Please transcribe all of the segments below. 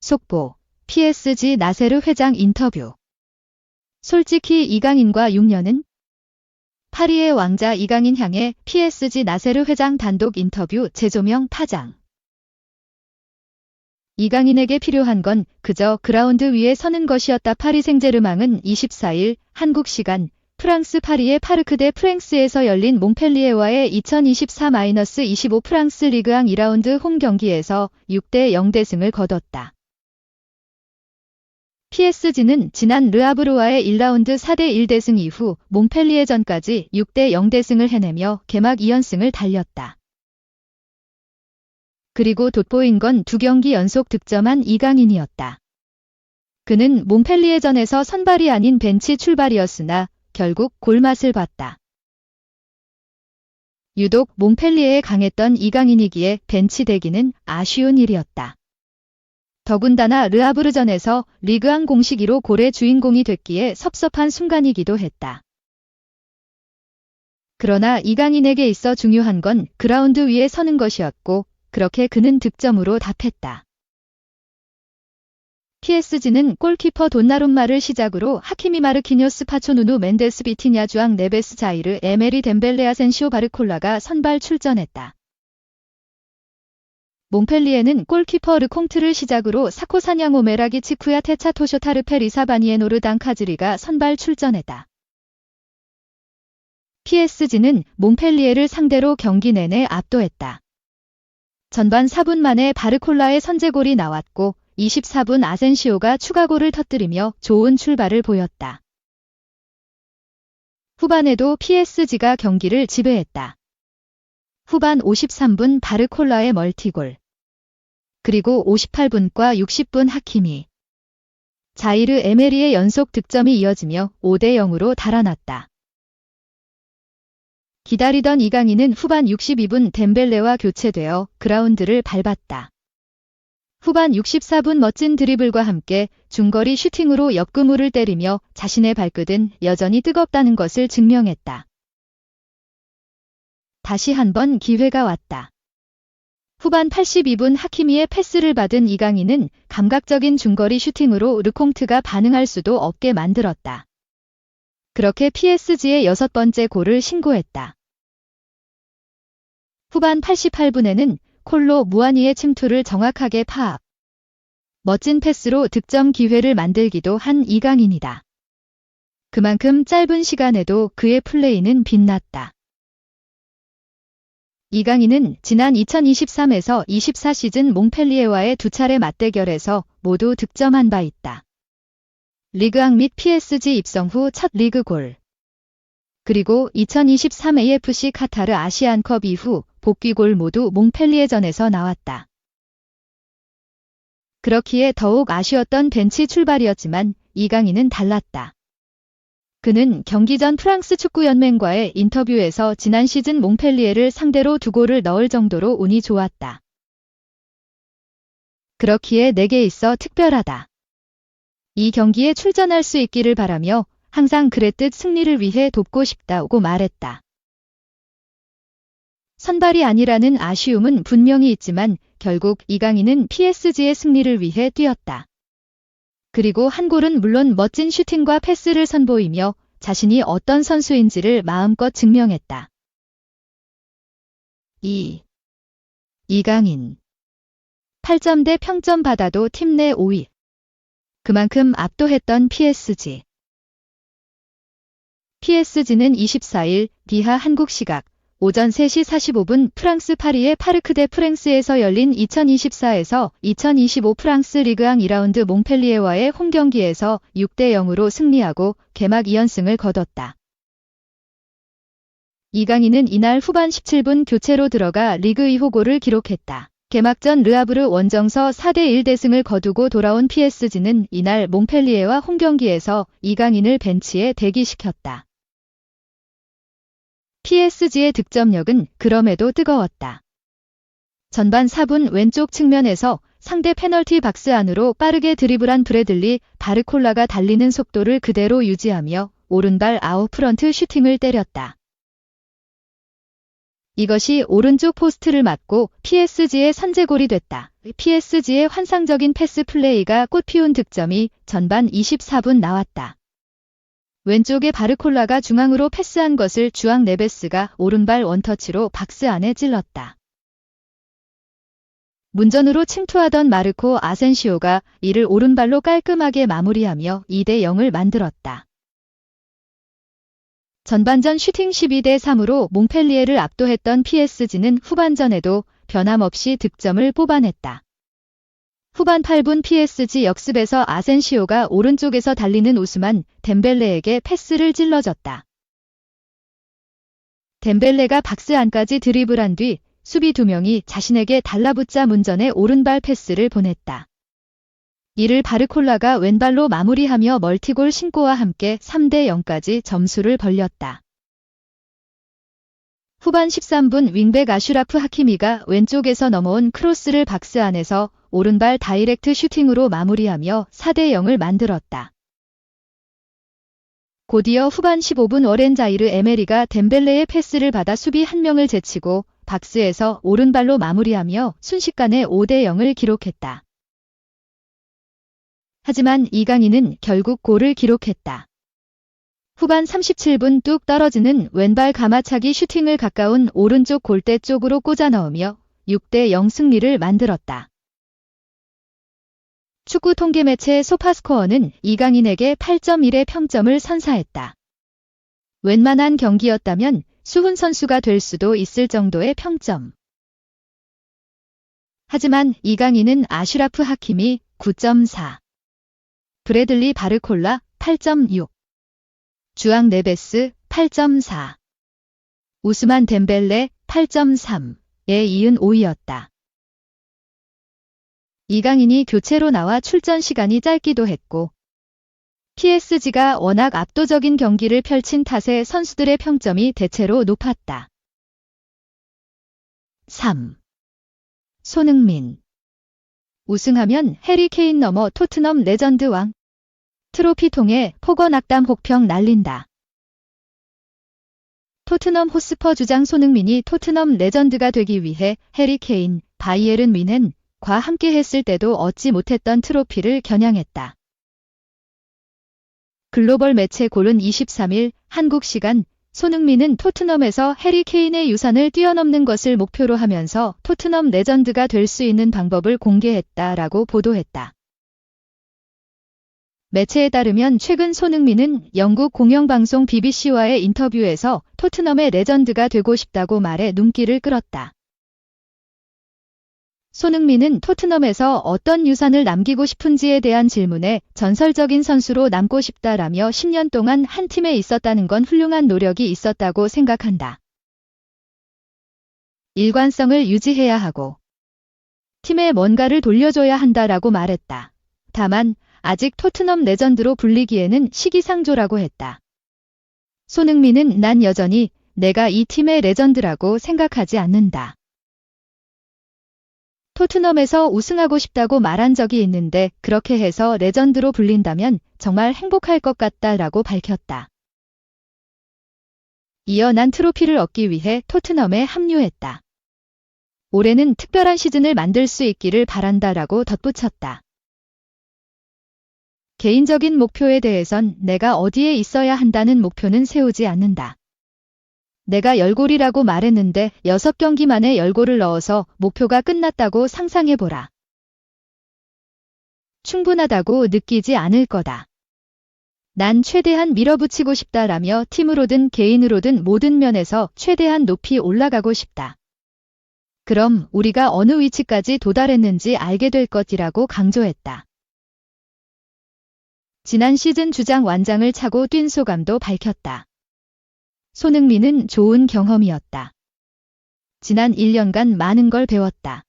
속보, PSG 나세르 회장 인터뷰. 솔직히 이강인과 6년은? 파리의 왕자 이강인 향해 PSG 나세르 회장 단독 인터뷰 재조명 파장. 이강인에게 필요한 건 그저 그라운드 위에 서는 것이었다. 파리 생제르맹은 24일 한국 시간 프랑스 파리의 파르크 데 프랭스에서 열린 몽펠리에와의 2024-25 프랑스 리그앙 2라운드 홈 경기에서 6대0 대승을 거뒀다. PSG는 지난 르아브르와의 1라운드 4대1 대승 이후 몽펠리에전까지 6대0 대승을 해내며 개막 2연승을 달렸다. 그리고 돋보인 건 2경기 연속 득점한 이강인이었다. 그는 몽펠리에전에서 선발이 아닌 벤치 출발이었으나 결국 골맛을 봤다. 유독 몽펠리에에 강했던 이강인이기에 벤치 대기는 아쉬운 일이었다. 더군다나 르아브르전에서 리그앙 공식 1호 골의 주인공이 됐기에 섭섭한 순간이기도 했다. 그러나 이강인에게 있어 중요한 건 그라운드 위에 서는 것이었고 그렇게 그는 득점으로 답했다. PSG는 골키퍼 돈나룸마를 시작으로 하키미 마르키뇨스 파초누누 멘데스 비티냐 주앙 네베스 자이르 에메리 덴벨레 아센시오 바르콜라가 선발 출전했다. 몽펠리에는 골키퍼 르콩트를 시작으로 사코 사냥 오메라기 치쿠야 테차 토쇼타르 페리사 바니에노르 당카즈리가 선발 출전했다. PSG는 몽펠리에를 상대로 경기 내내 압도했다. 전반 4분 만에 바르콜라의 선제골이 나왔고 24분 아센시오가 추가골을 터뜨리며 좋은 출발을 보였다. 후반에도 PSG가 경기를 지배했다. 후반 53분 바르콜라의 멀티골. 그리고 58분과 60분 하키미, 자이르 에메리의 연속 득점이 이어지며 5대0으로 달아났다. 기다리던 이강인은 후반 62분 덴벨레와 교체되어 그라운드를 밟았다. 후반 64분 멋진 드리블과 함께 중거리 슈팅으로 옆그물을 때리며 자신의 발끝은 여전히 뜨겁다는 것을 증명했다. 다시 한번 기회가 왔다. 후반 82분 하키미의 패스를 받은 이강인은 감각적인 중거리 슈팅으로 르콩트가 반응할 수도 없게 만들었다. 그렇게 PSG의 6번째 골을 신고했다. 후반 88분에는 콜로 무아니의 침투를 정확하게 파악. 멋진 패스로 득점 기회를 만들기도 한 이강인이다. 그만큼 짧은 시간에도 그의 플레이는 빛났다. 이강인은 지난 2023에서 24 시즌 몽펠리에와의 2차례 맞대결에서 모두 득점한 바 있다. 리그앙 및 PSG 입성 후 첫 리그골. 그리고 2023 AFC 카타르 아시안컵 이후 복귀골 모두 몽펠리에전에서 나왔다. 그렇기에 더욱 아쉬웠던 벤치 출발이었지만 이강인은 달랐다. 그는 경기 전 프랑스 축구연맹과의 인터뷰에서 지난 시즌 몽펠리에를 상대로 2골을 넣을 정도로 운이 좋았다. 그렇기에 내게 있어 특별하다. 이 경기에 출전할 수 있기를 바라며 항상 그랬듯 승리를 위해 돕고 싶다고 말했다. 선발이 아니라는 아쉬움은 분명히 있지만 결국 이강인은 PSG의 승리를 위해 뛰었다. 그리고 한 골은 물론 멋진 슈팅과 패스를 선보이며 자신이 어떤 선수인지를 마음껏 증명했다. 이강인 8점대 평점 받아도 팀 내 5위. 그만큼 압도했던 PSG. PSG는 24일 비하 한국 시각 오전 3시 45분 프랑스 파리의 파르크 데 프랭스에서 열린 2024에서 2025 프랑스 리그앙 2라운드 몽펠리에와의 홈 경기에서 6대0으로 승리하고 개막 2연승을 거뒀다. 이강인은 이날 후반 17분 교체로 들어가 리그 2호 골을 기록했다. 개막전 르아브르 원정서 4대1 대승을 거두고 돌아온 PSG는 이날 몽펠리에와 홈 경기에서 이강인을 벤치에 대기시켰다. PSG의 득점력은 그럼에도 뜨거웠다. 전반 4분 왼쪽 측면에서 상대 페널티 박스 안으로 빠르게 드리블한 브래들리 바르콜라가 달리는 속도를 그대로 유지하며 오른발 아웃프런트 슈팅을 때렸다. 이것이 오른쪽 포스트를 맞고 PSG의 선제골이 됐다. PSG의 환상적인 패스 플레이가 꽃피운 득점이 전반 24분 나왔다. 왼쪽에 바르콜라가 중앙으로 패스한 것을 주앙 네베스가 오른발 원터치로 박스 안에 찔렀다. 문전으로 침투하던 마르코 아센시오가 이를 오른발로 깔끔하게 마무리하며 2대0을 만들었다. 전반전 슈팅 12대3으로 몽펠리에를 압도했던 PSG는 후반전에도 변함없이 득점을 뽑아냈다. 후반 8분 PSG 역습에서 아센시오가 오른쪽에서 달리는 우스만 덴벨레에게 패스를 찔러줬다. 덴벨레가 박스 안까지 드리블한 뒤 수비 2명이 자신에게 달라붙자 문전에 오른발 패스를 보냈다. 이를 바르콜라가 왼발로 마무리하며 멀티골 신고와 함께 3대0까지 점수를 벌렸다. 후반 13분 윙백 아슈라프 하키미가 왼쪽에서 넘어온 크로스를 박스 안에서 오른발 다이렉트 슈팅으로 마무리하며 4대0을 만들었다. 곧이어 후반 15분 어렌자이르 에메리가 덴벨레의 패스를 받아 수비 1명을 제치고 박스에서 오른발로 마무리하며 순식간에 5대0을 기록했다. 하지만 이강인은 결국 골을 기록했다. 후반 37분 뚝 떨어지는 왼발 가마차기 슈팅을 가까운 오른쪽 골대 쪽으로 꽂아 넣으며 6대0 승리를 만들었다. 축구 통계 매체 소파스코어는 이강인에게 8.1의 평점을 선사했다. 웬만한 경기였다면 수훈 선수가 될 수도 있을 정도의 평점. 하지만 이강인은 아슈라프 하키미 9.4, 브래들리 바르콜라 8.6, 주앙 네베스 8.4, 우스만 덴벨레 8.3에 이은 5위였다. 이강인이 교체로 나와 출전 시간이 짧기도 했고 PSG가 워낙 압도적인 경기를 펼친 탓에 선수들의 평점이 대체로 높았다. 3. 손흥민. 우승하면 해리 케인 넘어 토트넘 레전드 왕. 트로피통에 폭언 악담 혹평 날린다. 토트넘 호스퍼 주장 손흥민이 토트넘 레전드가 되기 위해 해리 케인, 바이에른 뮌헨과 함께 했을 때도 얻지 못했던 트로피를 겨냥했다. 글로벌 매체 골은 23일 한국 시간 손흥민은 토트넘에서 해리 케인의 유산을 뛰어넘는 것을 목표로 하면서 토트넘 레전드가 될 수 있는 방법을 공개했다라고 보도했다. 매체에 따르면 최근 손흥민은 영국 공영방송 BBC와의 인터뷰에서 토트넘의 레전드가 되고 싶다고 말해 눈길을 끌었다. 손흥민은 토트넘에서 어떤 유산을 남기고 싶은지에 대한 질문에 전설적인 선수로 남고 싶다라며 10년 동안 한 팀에 있었다는 건 훌륭한 노력이 있었다고 생각한다. 일관성을 유지해야 하고 팀에 뭔가를 돌려줘야 한다라고 말했다. 다만 아직 토트넘 레전드로 불리기에는 시기상조라고 했다. 손흥민은 난 여전히 내가 이 팀의 레전드라고 생각하지 않는다. 토트넘에서 우승하고 싶다고 말한 적이 있는데 그렇게 해서 레전드로 불린다면 정말 행복할 것 같다라고 밝혔다. 이어 난 트로피를 얻기 위해 토트넘에 합류했다. 올해는 특별한 시즌을 만들 수 있기를 바란다라고 덧붙였다. 개인적인 목표에 대해선 내가 어디에 있어야 한다는 목표는 세우지 않는다. 내가 10골이라고 말했는데 6경기 만에 10골을 넣어서 목표가 끝났다고 상상해보라. 충분하다고 느끼지 않을 거다. 난 최대한 밀어붙이고 싶다라며 팀으로든 개인으로든 모든 면에서 최대한 높이 올라가고 싶다. 그럼 우리가 어느 위치까지 도달했는지 알게 될 것이라고 강조했다. 지난 시즌 주장 완장을 차고 뛴 소감도 밝혔다. 손흥민은 좋은 경험이었다. 지난 1년간 많은 걸 배웠다.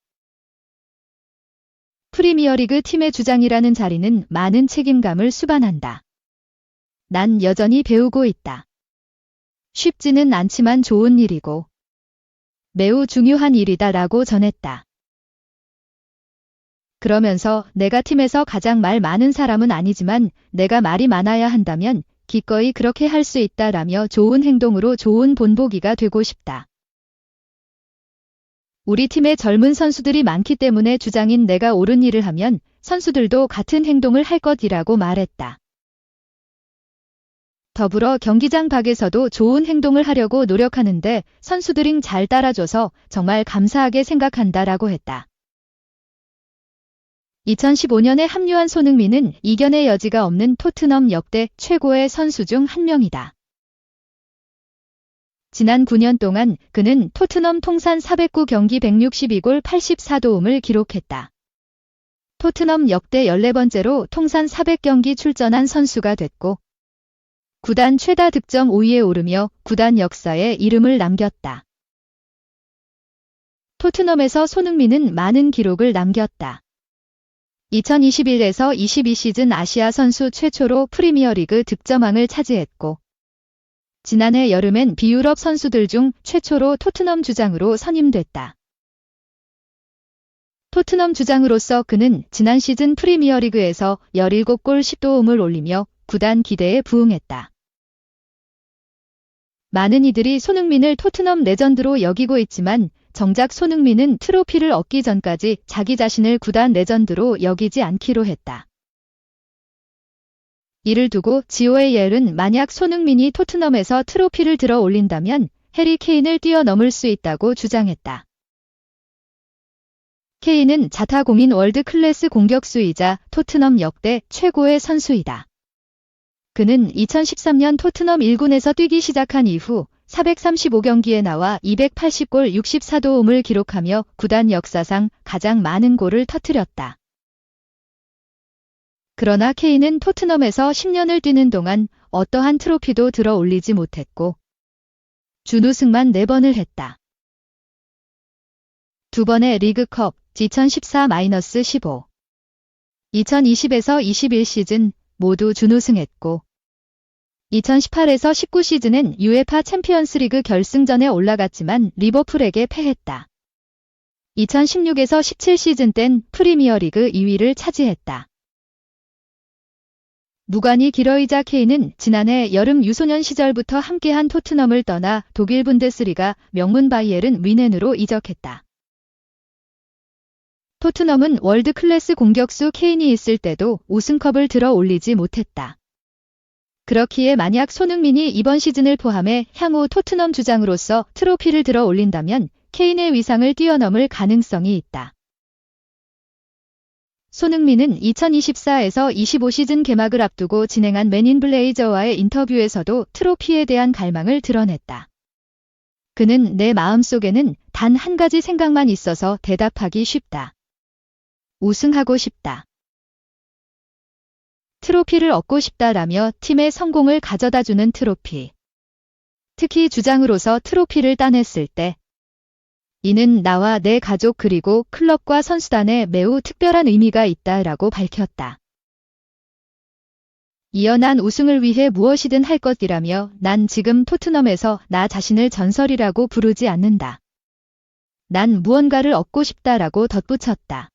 프리미어리그 팀의 주장이라는 자리는 많은 책임감을 수반한다. 난 여전히 배우고 있다. 쉽지는 않지만 좋은 일이고 매우 중요한 일이다라고 전했다. 그러면서 내가 팀에서 가장 말 많은 사람은 아니지만 내가 말이 많아야 한다면 기꺼이 그렇게 할 수 있다라며 좋은 행동으로 좋은 본보기가 되고 싶다. 우리 팀에 젊은 선수들이 많기 때문에 주장인 내가 옳은 일을 하면 선수들도 같은 행동을 할 것이라고 말했다. 더불어 경기장 밖에서도 좋은 행동을 하려고 노력하는데 선수들이 잘 따라줘서 정말 감사하게 생각한다라고 했다. 2015년에 합류한 손흥민은 이견의 여지가 없는 토트넘 역대 최고의 선수 중 한 명이다. 지난 9년 동안 그는 토트넘 통산 409경기 162골 84도움을 기록했다. 토트넘 역대 14번째로 통산 400경기 출전한 선수가 됐고 구단 최다 득점 5위에 오르며 구단 역사에 이름을 남겼다. 토트넘에서 손흥민은 많은 기록을 남겼다. 2021에서 22 시즌 아시아 선수 최초로 프리미어리그 득점왕을 차지했고 지난해 여름엔 비유럽 선수들 중 최초로 토트넘 주장으로 선임됐다. 토트넘 주장으로서 그는 지난 시즌 프리미어리그에서 17골 10도움을 올리며 구단 기대에 부응했다. 많은 이들이 손흥민을 토트넘 레전드로 여기고 있지만 정작 손흥민은 트로피를 얻기 전까지 자기 자신을 구단 레전드로 여기지 않기로 했다. 이를 두고 지오에이엘은 만약 손흥민이 토트넘에서 트로피를 들어 올린다면 해리 케인을 뛰어넘을 수 있다고 주장했다. 케인은 자타공인 월드 클래스 공격수이자 토트넘 역대 최고의 선수이다. 그는 2013년 토트넘 1군에서 뛰기 시작한 이후 435경기에 나와 280골 64도움을 기록하며 구단 역사상 가장 많은 골을 터뜨렸다. 그러나 케인은 토트넘에서 10년을 뛰는 동안 어떠한 트로피도 들어 올리지 못했고 준우승만 4번을 했다. 2번의 리그컵 2014-15, 2020에서 21 시즌 모두 준우승했고 2018에서 19 시즌엔 UEFA 챔피언스리그 결승전에 올라갔지만 리버풀에게 패했다. 2016에서 17 시즌 땐 프리미어리그 2위를 차지했다. 무관이 길어이자 케인은 지난해 여름 유소년 시절부터 함께한 토트넘을 떠나 독일 분데스리가 명문 바이에른 뮌헨으로 이적했다. 토트넘은 월드 클래스 공격수 케인이 있을 때도 우승컵을 들어 올리지 못했다. 그렇기에 만약 손흥민이 이번 시즌을 포함해 향후 토트넘 주장으로서 트로피를 들어 올린다면 케인의 위상을 뛰어넘을 가능성이 있다. 손흥민은 2024에서 25 시즌 개막을 앞두고 진행한 맨인 블레이저와의 인터뷰에서도 트로피에 대한 갈망을 드러냈다. 그는 내 마음속에는 단 한 가지 생각만 있어서 대답하기 쉽다. 우승하고 싶다. 트로피를 얻고 싶다라며 팀의 성공을 가져다주는 트로피. 특히 주장으로서 트로피를 따냈을 때 이는 나와 내 가족 그리고 클럽과 선수단에 매우 특별한 의미가 있다라고 밝혔다. 이어 난 우승을 위해 무엇이든 할 것이라며 난 지금 토트넘에서 나 자신을 전설이라고 부르지 않는다. 난 무언가를 얻고 싶다라고 덧붙였다.